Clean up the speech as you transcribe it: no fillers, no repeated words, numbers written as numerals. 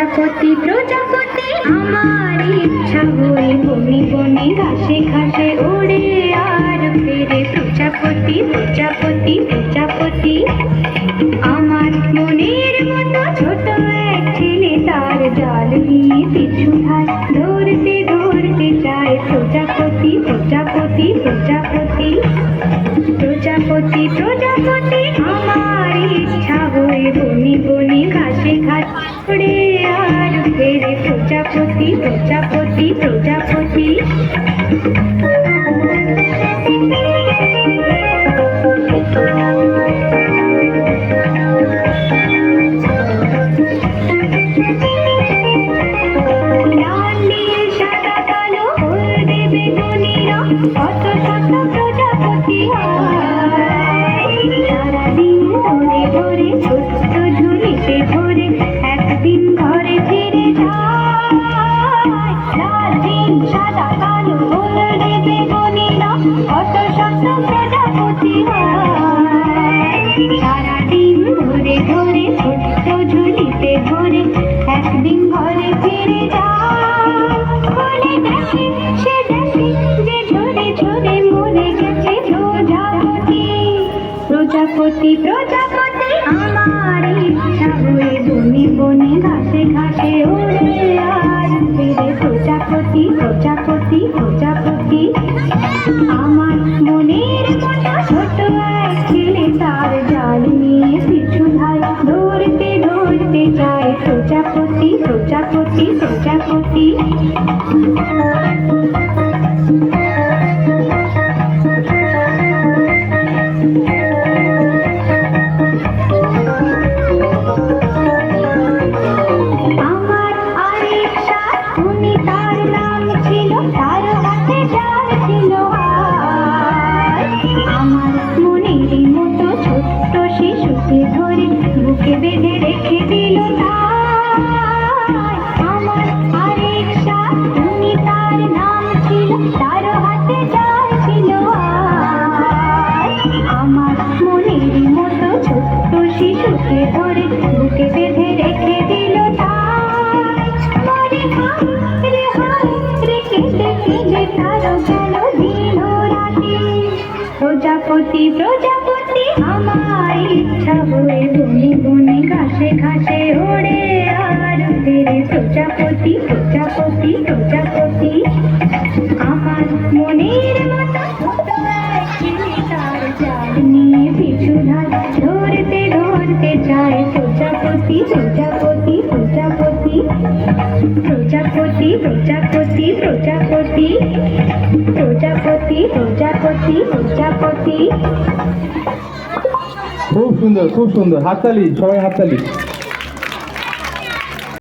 প্রজাপতি প্রজাপতি আমার ইচ্ছা হয়ে বনে বনে ঘাসে ঘাসে ওড়ে আর ফেরে। প্রজাপতি প্রজাপতি প্রজাপতি আমার মনের মতো ছোট এক ছেলে, তার জাল নিয়ে পিছু ধায় ধরতে ধরতে যায়। প্রজাপতি প্রজাপতি প্রজাপতি প্রজাপতি প্রজাপতি আমার ইচ্ছা হয়ে বনে বনে ঘাসে ঘাসে ওড়ে আর ফেরে। প্রজাপতি প্রজাপতি প্রজাপতি লাল নীল সাদা কালো হলদে বেগুনি রং কত শত প্রজাপতি হয়। সারাদিন ধরে ধরে ছোট্ট ঝুলিতে ভরে একদিন ঘরে ফিরে যায়। লাল নীল সাদা কালো হলদে বেগুনি রং কত শত প্রজাপতি হয়। সারাদিন ধরে ধরে ছোট্ট ঝুলিতে ভরে একদিন ঘরে ফিরে যায়। বলে দেখে সে দেখে যে ঝরে ঝরে মরে গেছে প্রজাপতি। প্রজাপতি প্রজাপতি আমার ইচ্ছা হয়ে বনে বনে ঘাসে ঘাসে ওড়ে আর ফিরে। প্রজাপতি প্রজাপতি প্রজাপতি আমার মনের মতো ছোট এক ছেলে, তার জাল নিয়ে পিছু ধায় ধরতে ধরতে যায়। প্রজাপতি প্রজাপতি প্রজাপতি আমার আরেক সাথী, তার নাম ছিল, তার হাতে জাল ছিল আর। আমার মনের মতো ছোট্ট শিশুকে ধরে বুকে বেঁধে রেখে দিল তাই। আমার আরেক সাথী, তার নাম ছিল, তার হাতে জাল ছিল আর। আমার মনের মতো ছোট্ট শিশুকে ধরে বুকে বেঁধে রেখে দিল তাই। মনে হায় রে হায় রে কেঁদে কেঁদে তারও গেল দিন রাতে। প্রজাপতি প্রজাপতি আমার ইচ্ছা হয়ে বনে বনে ঘাসে ঘাসে ওড়ে আর ফেরে। প্রজাপতি প্রজাপতি প্রজাপতি আমার মনের মতো ছোট এক ছেলে, তার জাল নিয়ে পিছু ধায় ধরতে ধরতে যায়। প্রজাপতি প্রজাপতি প্রজাপতি প্রজাপতি প্রজাপতি প্রজাপতি প্রজাপতি প্রজাপতি প্রজাপতি। খুব সুন্দর, খুব সুন্দর। হাততালি, সবাই হাততালি।